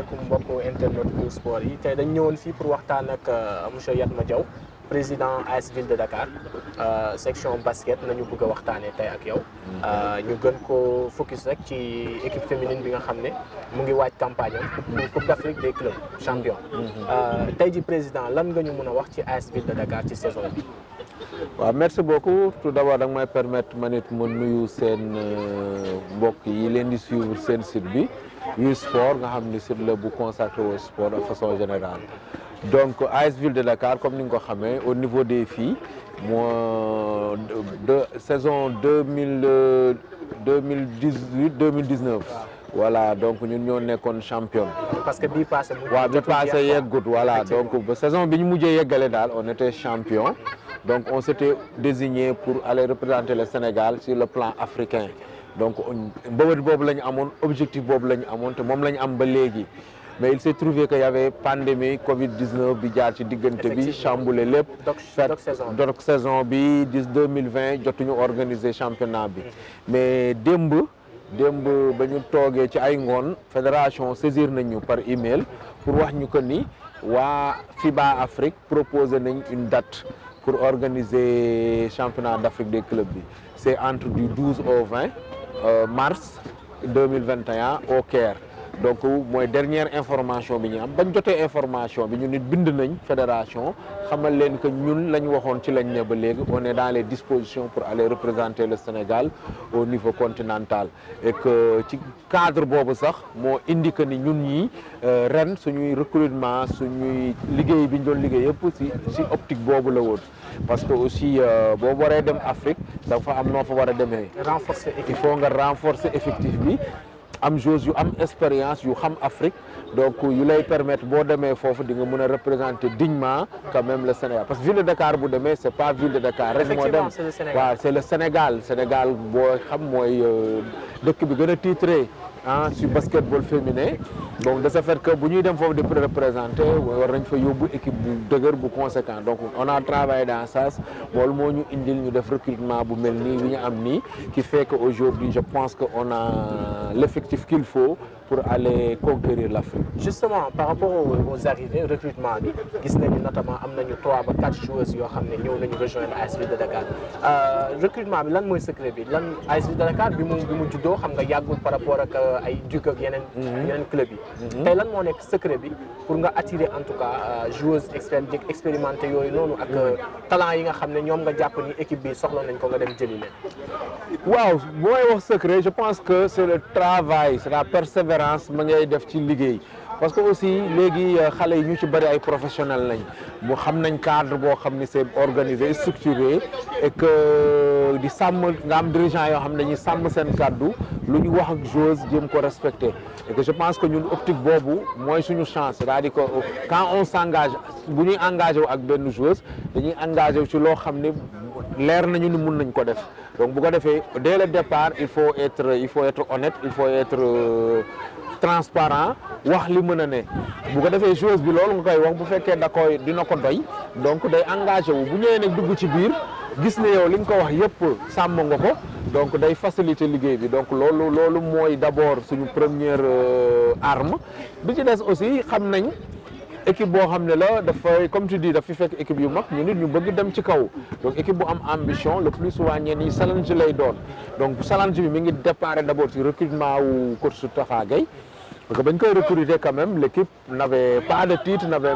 asalaamaaleykum mbokku internet bu sport yi tey dañ ñëwoon fii pour waxtaan ak monsieur Yatma Diaw président AS Ville de Dakar section basket nañu bëgg a waxtaanee tey ak yow. ñu gën ko focus rek ci équipe féminine bi nga xam ne mu ngi waaj campagne am pour Coupe d'Afrique des clubs champions. tey ji président lan nga ñu mën a wax ci AS Ville de Dakar ci saison bi. waaw merci beaucoup tout d'abord da nga may permettre ma nit ma nuyu seen mbokk yi leen di suivre seen site bi Wii Sport nga xam ni site la bu consacré au sport de façon générale. donc AS Ville de Dakar comme ni nga ko xamee au niveau des filles moo de saison 2018-2019 voilà donc ñun ñoo nekkoon championne. parce que bii passé. waaw bi passé yeggut voilà donc ba saison bi ñu mujjee yeggale daal on était champion. donc on s'était désigné pour aller représenter le Sénégal sur le plan africain donc mbëbët boobu la ñu amoon objectif boobu la ñu amoon te moom la ñu am ba léegi mais il s'est trouvé que y avait pandémie Covid-19 bi jaar ci diggante bi chamboulé lépp. donc saison bi 2020 jotuñu organiser championnat bi. mais démb ba ñu toogee ci ay ngoon fédération saisir nañu par email pour wax ñu que ni waa FIBA Afrique proposé nañ une date. pour organiser championnat d'Afrique des clubs bi c'est entre du 12 au 20 mars 2021 au Caire donc mooy dernière information bi ñu am bañ jotee information bi ñu nit bind nañ fédération xamal leen que ñun la ñu waxoon ci lañ ne ba léegi on est dans les dispositions pour aller représenter le Sénégal au niveau continental et que ci cadre boobu sax moo indi que ni ñun ñi ren suñuy recrutement suñuy liggéey bi ñu doon liggéey yëpp ci optique boobu la woon parce que aussi boo waree dem Afrique dafa am noo fa war a demee. renforcer équipe il faut nga renforcer effectif bi. am joueurs yu am expérience yu xam Afrique donc yu lay permettre boo demee foofu di nga mën a représenter dignement quand même le Sénégal parce que Ville de Dakar bu demee c'est pas Ville de Dakar rek moo dem waaw c'est le Sénégal boo xam mooy dëkk bi gën a titré sur basketball féminin donc de ce fait que bu ñuy dem foofu di représenter war nañ fa yóbbu équipe bu dëgër bu conséquent donc on a travaillé dans ça loolu moo ñu indil ñu def recrutement bu mel nii bi ñu am nii qui fait que aujourd'hui je pense que on a l'effectif qu'il faut pour aller conquérir l'Afrique. Justement par rapport aux arrivées recrutement bi gis nañu notamment am nañu 3 ba 4 joueuses yoo xam ne ñëw nañu rejoindre AS Ville de Dakar recrutement bi lan mooy secret bi lan AS Ville de Dakar bi mu juddoo xam nga yàggul par rapport ak ay Duc ak yeneen club yi. tey lan moo nekk secret bi pour nga attirer en tout cas joueuses expérimentées yooyu noonu ak talent yi nga xam ne ñoom nga jàpp ni équipe bi soxla nañ ko nga dem jëli leen. waaw booy wax secret je pense que c'est le travail c'est la persévérance ma ngay def ci liggéey parce que aussi léegi xale yi ñu ci bari ay professionnels lañ bu xam nañ cadre boo xam ni c'est organisé structuré et que di sàmm nga am dirigeant yoo xam ne dañuy sàmm seen kàddu lu ñu wax ak joueuse jéem ko respecter et que je pense que ñun optique boobu mooy suñu chance c'est-à-dire que quand on s'engage bu ñuy engagé wu ak benn joueuse dañuy engagé wu ci loo xam ne leer nañu ni mun nañ ko def donc bu ko defee dès le départ il faut être honnête il faut être transparent wax li mën a ne bu ko defee joueuse bi loolu nga koy wax bu fekkee da koy dina ko doy donc day engagé wu bu ñëwee nag dugg ci biir gis ne yow li nga ko wax yëpp sàmm nga ko donc day faciliter liggéey bi donc loolu mooy d'abord suñu première arme bi ci des aussi xam nañ équipe boo xam ne la dafay comme tu dis daf fi fekk équipe yu mag ñu nit ñu bëgg dem ci kaw donc équipe bu am ambition le plus souvent ñenn ñi challenge lay doon donc challenge bi mi ngi départ d'abord ci recrutement wu coach Tafa Gueye parce que bañ koy recruter quand même l'équipe n'avait pas de titre n'avait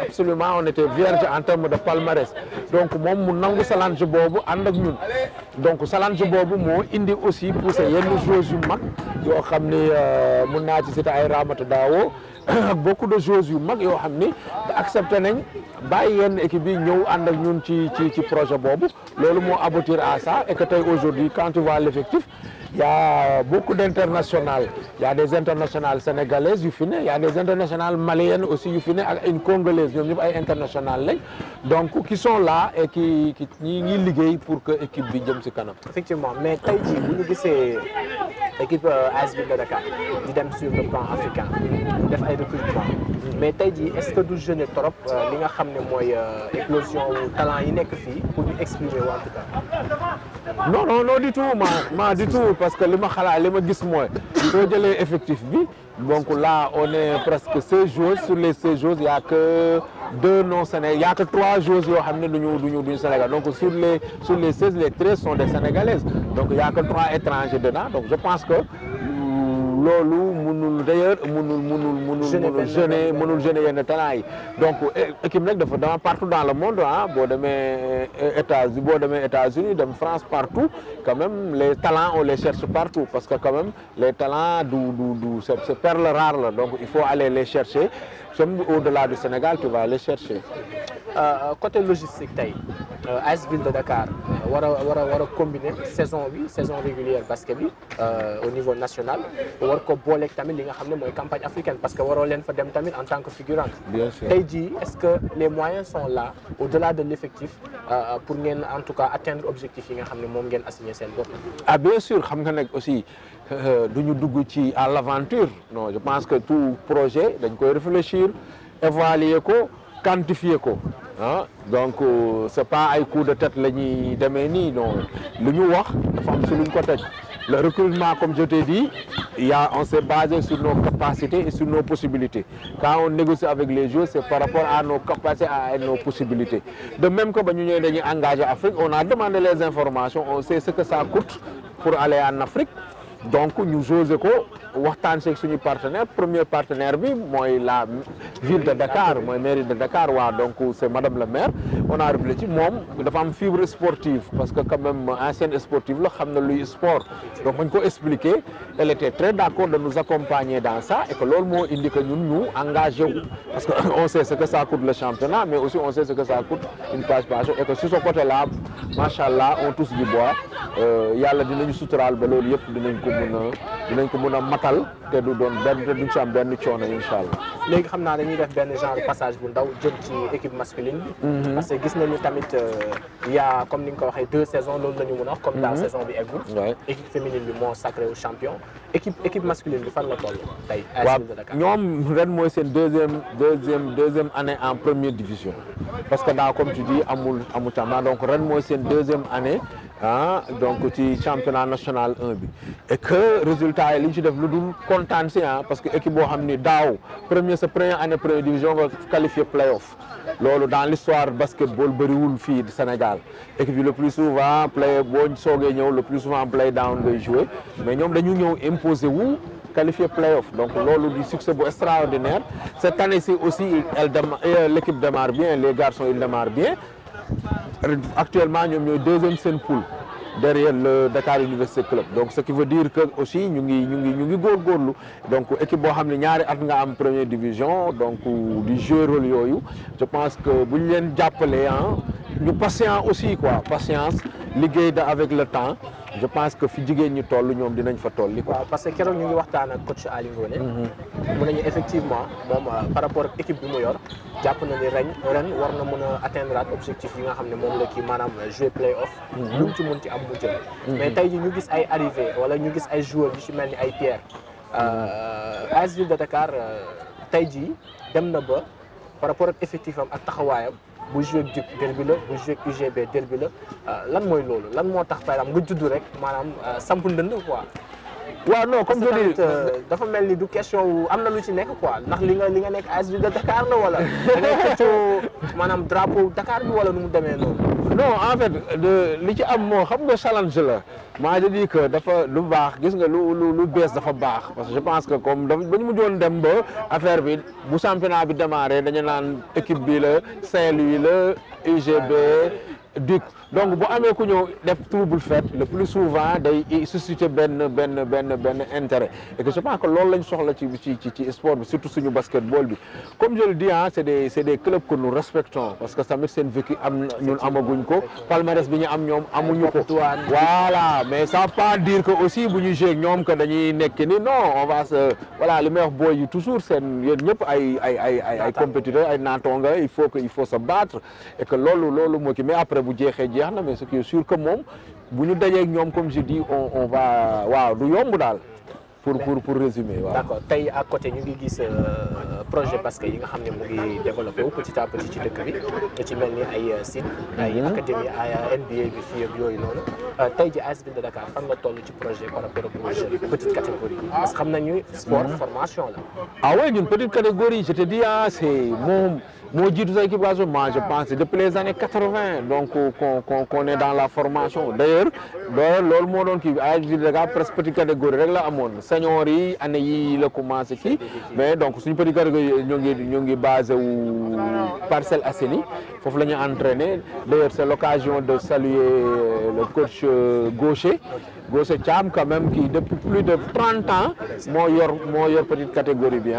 absolument on était vierge en termes de palmarès donc moom mu nangu challenge boobu ànd ak ñun donc challenge boobu moo indi aussi poussé yenn joueurs yu mag yoo xam ni mun naa ci citer ay Ramata Dawo ak beaucoup de joueurs yu mag yoo xam ni accepté nañ bàyyi yenn équipe yi ñëw ànd ak ñun ci projet boobu loolu moo aboutir à ça et que tey aujourd'hui quand tu vois l'effectif il y a beaucoup d'internationales il y a des internationales sénégalaises yu fi ne il y a des internationales maliennes aussi yu fi ne ak une congolaise ñoom ñëpp ay internationales lañ donc qui sont là et qui ñi liggéey pour que équipe bi jëm ci kanam. effectivement mais tey jii bu ñu gisee équipe AS Ville de Dakar di dem sur le plan africain def ay recrutement mais tey jii est-ce que du jeune trop li nga xam ne mooy éclosion wu talent yi nekk fii pour ñu exprimer wu en tout cas. non du tout du tout parce que li ma xalaat li ma gis mooy soo jëlee effectif bi donc là on est presque 16 joueurs sur les 16 joueurs il y a que 2 non sénégalais il y a que 3 joueurs yoo xam ne duñu Sénégal donc sur les 16 les 13 sont des sénégalaises donc il y a que 3 étrangers dedans donc je pense que loolu mënul d'ailleurs mënul gêner yenn talent yi donc équipe nag dafa partout dans le monde ah boo demee États-Unis dem France partout quand même les talents on les cherche partout parce que quand même les talents c'est perle rare la donc il faut aller les chercher même au-delà du Sénégal tu vas les chercher. Côté logistique tey AS Ville de Dakar war a combiner saison régulière basket bi au niveau national war ko booleeg tamit li nga xam ne mooy campagne africaine parce que waroo leen fa dem tamit en tant que figurante. Bien sûr. Tey jii est-ce que les moyens sont là au-delà de l'effectif pour ngeen en tout cas atteindre objectif yi nga xam ne moom ngeen assigné seen bopp. Ah bien sûr xam nga nag aussi duñu dugg ci à l'aventure non je pense que tout projet dañ koy réfléchir évaluer ko quantifier ko ah donc c'est pas ay coup de tête la ñuy demee nii non lu ñu wax dafa am si luñ ko teg le recrutement comme je t'ai dit on s'est basé sur nos capacités et sur nos possibilités quand on négocie avec les joueurs c'est par rapport à nos capacités à nos possibilités de même que ba ñu ñëwee dañuy engagé Afrique on a demandé les informations on sait ce que ça coûte pour aller en Afrique donc ñu jauger ko waxtaan seeg suñu partenaire premier partenaire bi mooy la ville de Dakar mooy mairie de Dakar waaw donc c'est madame la maire on a réfléchi moom dafa am fibre sportive parce que quand même ancienne sportive la xam na luy sport donc bañ ko expliquer elle était très d'accord de nous accompagner dans ça et que loolu moo indi que ñun ñu engagé wu parce que on sait ce que ça coûte le championnat mais aussi on sait ce que ça coûte une participation et que sur ce côté là machallah on touche du bois yàlla dinañu suturaal ba loolu yëpp dinañ ko mën a matal te du doon benn te duñ ci am benn coono incha allah. léegi xam naa dañuy def benn genre passage bu ndaw jëm ci équipe masculine bi. parce que gis nañu tamit il y a comme ni nga ko waxee 2 saisons loolu la ñu mën a wax. comme daal saison bi eggul. équipe féminine bi moo sacré au champion. équipe masculine bi fan la toll tey. AS Ville de Dakar ñoom ren mooy seen deuxième année en première division parce que daa comme tu dis amul temps donc ren mooy seen deuxième année. donc ci championnat national 1 bi et que résultat yi li ñu ci def lu dul kontaan si parce que équipe boo xam ni daaw sa première année première division nga qualifié play-off loolu dans l'histoire basketball bëriwul fii du Sénégal équipe yi le plus souvent boo soogee ñëw le plus souvent play down ngay jouer mais ñoom dañu ñëw imposer wu qualifié play-off donc loolu du succès bu extraordinaire cette année-ci aussi l'équipe démarre bien les garçons ils démarrent bien actuellement ñoom ñooy deuxième seen poule derrière le Dakar Université Club donc ce qui veut dire que aussi ñu ngi góorgóorlu donc équipe boo xam ne ñaari at nga am première division donc di jouer rôle yooyu je pense que bu ñu leen jàppalee ñu patient aussi quoi patience liggéey avec le temps je pense que fi jigéen ñi toll ñoom dinañ fa toll quoi. waaw parce que keroog ñu ngi waxtaan ak coach Ali Ngoné. mun nañu effectivement moom par rapport ak équipe bi mu yor jàpp na ni ren war na mën a atteindre objectif yi nga xam ne moom la kii maanaam jouer play-off. lu mu ci mën ci am mu jël. mais tey jii ñu gis ay arrivé wala ñu gis ay joueurs yu ci mel ni ay Pierre. AS Ville de Dakar tey jii dem na ba par rapport ak effectif am ak taxawaayam. bu joué ak Duc derby la bu joué ak UGB derby la lan mooy loolu lan moo tax par exemple nga judd rek maanaam samp ndënd quoi. waaw non comme je dis dafa mel ni du question wu am na lu ci nekk quoi ndax li nga nekk AS Ville de Dakar la wala da ngay xëccoo maanaam drapeau Dakar bi wala nu mu demee noonu. non en fait li ci am moo xam nga challenge la maa je dis que dafa lu baax gis nga lu bees dafa baax parce que je pense que comme ba ñu mujjoon dem ba affaire bi bu championnat bi démarré dañu naan équipe bi la Saint-Louis la UGB Duc donc bu amee ku ñëw def trouble fait le plus souvent day susciter benn intérêt et que je pense que loolu lañ soxla ci sport bi surtout suñu basketball bi comme je le dis c'est des clubs que nous respectons parce que tamit seen vécu ñun amaguñ ko palmarès bi ñu am ñoom amuñu ko voilà mais ça veut pas dire que aussi bu ñu jouer ñoom que dañuy nekk ni non on va se voilà li may wax booy yi toujours seen yéen ñëpp ay compétiteurs ay naatonga il faut se battre et que loolu moo ki mais après bu jeexee jeex na mais ce qui est sûr que moom bu ñu dajee ak ñoom comme je dis on va waaw du yomb daal. pour résumer waaw. d'accord tey à côté ñu ngi gis projet basket yi nga xam ne mu ngi développé wu petit à petit ci dëkk bi nga ci mel ni ay site ay académie ay NBA bi fii ak yooyu noonu tey ji AS Ville de Dakar fan nga toll ci projet par rapport ak jeunes petite catégorie parce que xam nañu sport formation la. ah oui ñun petite catégorie je te dis c'est moo jiitu sa équipe moi je pense depuis les années 80 donc qu'on est dans la formation d'ailleurs loolu moo doon kii AS Ville de Dakar presque petite catégorie rek la amoon senior yi année yi la commencé kii mais donc suñu petite catégorie ñoo ngi basé wu Parcelles Assainies foofu la ñu entraîné d'ailleurs c'est l'occasion de saluer le coach Gaucher Thiam quand même qui depuis plus de 30 ans moo yor petite catégorie bi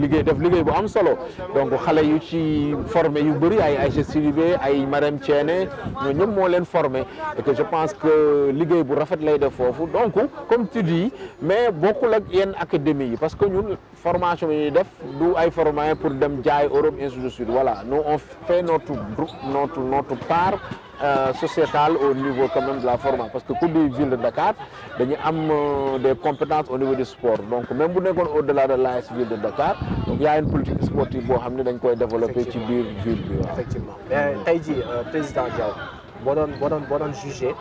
di def liggéey bu am solo donc xale yu ci formé yu bëri ay Aïcha Sidibé ay Marème Thiéné ñoo ñëpp moo leen formé et que je pense que liggéey bu rafet lay def foofu donc comme tu dis mais bokkul ak yenn académie yi parce que ñun formation yi ñuy def du ay formation pour dem jaay Europe ainsi de suite voilà nous on fait notre part sociétale au niveau quand même de la formation parce que ku di Ville de Dakar dañu am des compétences au niveau du sport donc même bu nekkoon au-delà de l'AS Ville de Dakar donc y a une politique sportive boo xam ne dañ koy développer ci biir ville bi waaw. effectivement mais tey jii président Diaw boo doon jugé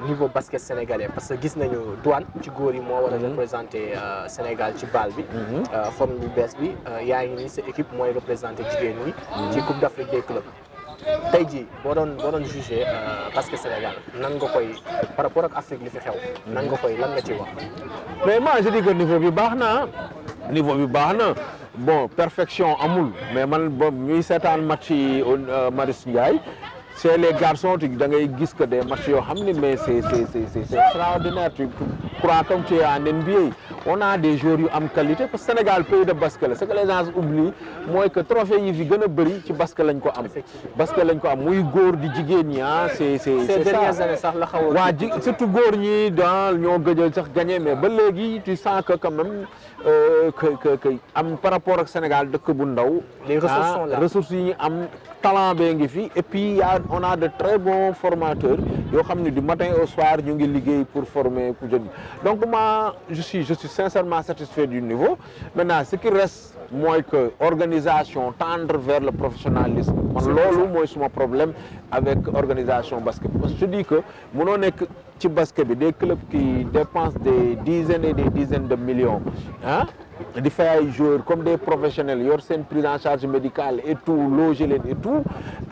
niveau basket sénégalais parce que gis nañu Douane ci góor yi moo war a représenter Sénégal ci BAL bi. forme bu bees bi yaa ngi nii sa équipe mooy représenter jigéen ñi. ci Coupe d'Afrique des clubs. tey jii boo doon jugé basket Sénégal nan nga koy par rapport ak Afrique li fi xew. lan nga ci wax. mais moi je dis que niveau bi baax na bon perfection amul mais man ba ñuy seetaan match yi Marius Ndiaye. c'est les garçons da ngay gis que des matchs yoo xam ne mais c'est extraordinaire tu crois comme tu es en NBA on a des joueurs yu am qualité parce que Sénégal pays de basket la ce que les gens oublient mooy que trophée yi fi gën a bëri ci basket lañ ko am muy góor di jigéen ñi c'est ces dernières années sax la xaw a surtout góor ñi ñoo gëjal sax gagné mais ba léegi tu sens que quand même que am par rapport ak Sénégal dëkk bu ndaw les ressources sont là ressources yi ñu am talent bee ngi fi et puis on a de très bons formateurs yoo xam ne du matin au soir ñu ngi liggéey pour former pour jeunes donc moi je suis sincèrement satisfait du niveau maintenant ce qui reste mooy que organisation tendre vers le professionnalisme man loolu mooy suma problème avec organisation basket parce que je dis que mënoo nekk ci basket bi des clubs qui dépensent des dizaines et des dizaines de millions di fay ay joueurs comme des professionnels yor seen prise en charge médicale et tout loger leen et tout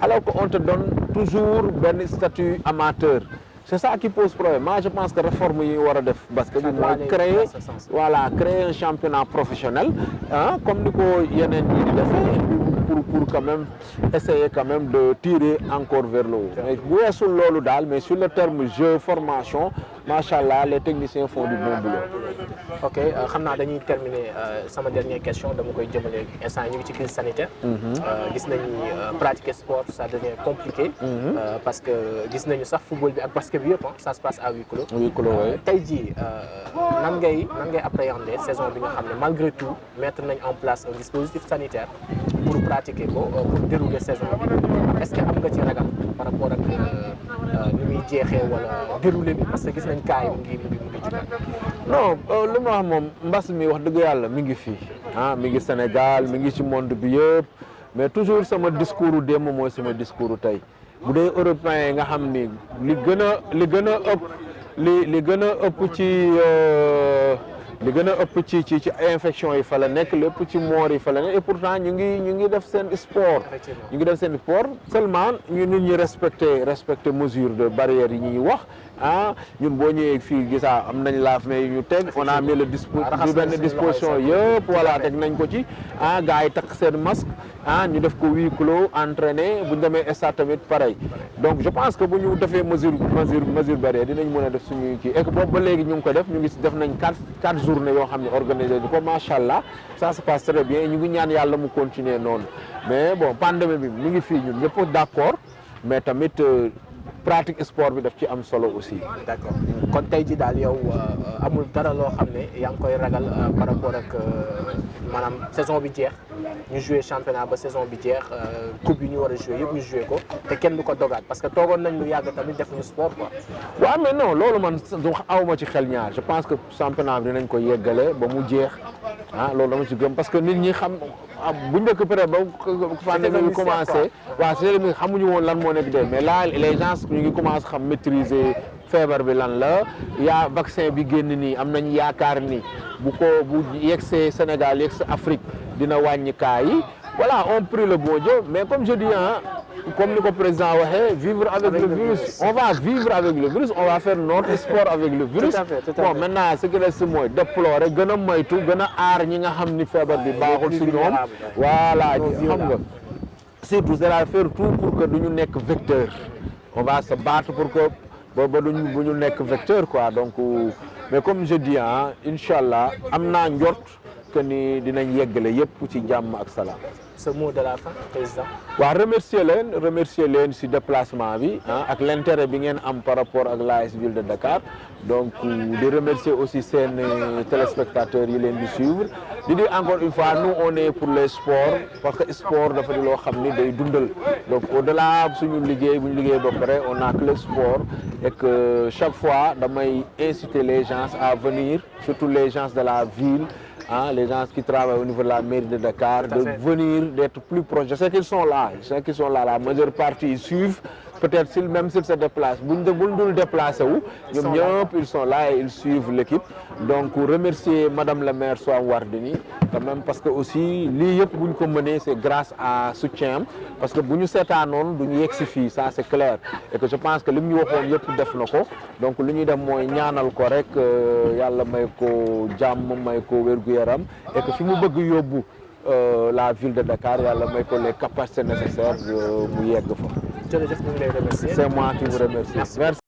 alors que on te donne toujours benn statut amateur c'est ça qui pose problème moi je pense que réforme yi war a def basket bi mooy créer un championnat professionnel comme ni ko yeneen yi di defee pour quand même essayer quand même de tirer encore vers le haut mais bu weesul loolu daal mais sur le terme jeu formation machallah les techniciens font du bon boulot. ok xam naa dañuy terminer sama dernière question dama koy jëmale instant ñu ngi ci crise sanitaire. gis nañu pratiquer sport ça devient compliqué. parce que gis nañu sax football bi ak basket bi yëpp ça se passe à huis clos. tey jii nan ngay appréhender saison bi nga xam ne malgré tout mettre nañ en place un dispositif sanitaire pour pratiquer ko pour dérouler saison bi est-ce que am nga ci ragal par rapport ak ni muy jeexee wala dérouler bi parce que gis nañ cas yi mu ngi non lu ma wax moom mbas mi wax dëgg yàlla mi ngi fii mi ngi Sénégal mi ngi ci monde bi yëpp mais toujours sama discours démb mooy sama discours tey bu dee européens yi nga xam ni li gën a ëpp ci infection yi fa la nekk lépp ci moor yi fa la nekk et pourtant ñu ngi def seen sport seulement ñu nit ñi respecter mesure de barrière yi ñuy wax ñun boo ñëwee fii gisaa am nañ lave-mains yi ñu teg on a mis le disposition yëpp voilà teg nañ ko ci gars yi takk seen masque ñu def ko huis clos entraîner bu ñu demee stade tamit pareil donc je pense que bu ñu defee mesure barrière dinañ mën a def suñuy kii et que boobu ba léegi ñu ngi ko def ñu ngi def nañ quatre journées yoo xam ne organisé ñu ko macha allah ça se passe très bien ñu ngi ñaan yàlla mu continuer noonu mais bon pandémie bi mi ngi fii ñun ñëpp d'accord mais tamit pratique sport bi daf ci am solo aussi. d'accord kon tey ji daal yow amul dara loo xam ne yaa ngi koy ragal par rapport ak maanaam saison bi jeex ñu joué championnat ba saison bi jeex coupe yi ñu war a joué yëpp ñu joué ko te kenn du ko dogaat parce que toogoon nañ lu yàgg tamit defuñu sport quoi. waaw mais non loolu man du awma ci xel ñaar je pense que championnat bi dinañ ko yeggale ba mu jeex loolu dama ci gëm parce que nit ñi xam bu njëkk peut-être ba pandémie bi commencé waaw c'est mi xamuñu woon lan moo nekk dee mais là les gens ñu ngi commencé xam maîtriser feebar bi lan la yaa vaccin bi génn nii am nañ yaakaar ni bu yegsee Sénégal yegsee Afrique dina wàññi cas yi voilà on prie le bon Dieu mais comme je dis comme ni ko président waxee vivre avec le virus on va vivre avec le virus on va faire notre sport avec le virus. tout à fait bon maintenant ce qui reste mooy déplorer gën a moytu gën a aar ñi nga xam ni feebar bi baaxul si ñoom voilà xam nga surtout c'est à faire tout pour que duñu nekk vecteur on va se battre pour que ba bu ñu nekk vecteur quoi donc mais comme je dis incha allah am naa njort que ni dinañ yeggale yëpp ci jàmm ak salaam. ce mot de la fin président. waaw remercier leen si déplacement bi ak l'intérêt bi ngeen am par rapport ak l'AS Ville de Dakar donc di remercier aussi seen téléspectateurs yi leen di suivre di dire encore une fois nous on est pour les sports parce que sport dafa di loo xam ni day dundal donc au-delà suñu liggéey bu ñu liggéey ba pare on a que le sport et que chaque fois damay inciter les gens à venir surtout les gens de la ville. Les gens qui travaillent au niveau de la mairie de Dakar, de venir, d'être plus proches. Je sais qu'ils sont là, la majeure partie ils suivent, peut-être même s'ils se déplacent. Si ils se déplacent, ils sont là et ils suivent l'équipe. Donc, remercier Madame la maire Soham Wardini, quand même, parce que aussi, ce qu'on mené, c'est grâce à soutien. Parce que si nous sommes à non, nous sommes ça c'est clair. Et que je pense que ce que nous avons fait, donc ce que nous avons fait, correct, yalla may ko jamm may ko wergu yaram et que fi mu bëgg yobbu la ville de Dakar yalla may ko les capacités nécessaires mu yegg fa. Jërëjëf ñu ngi lay remercier. C'est moi qui vous remercie. Merci.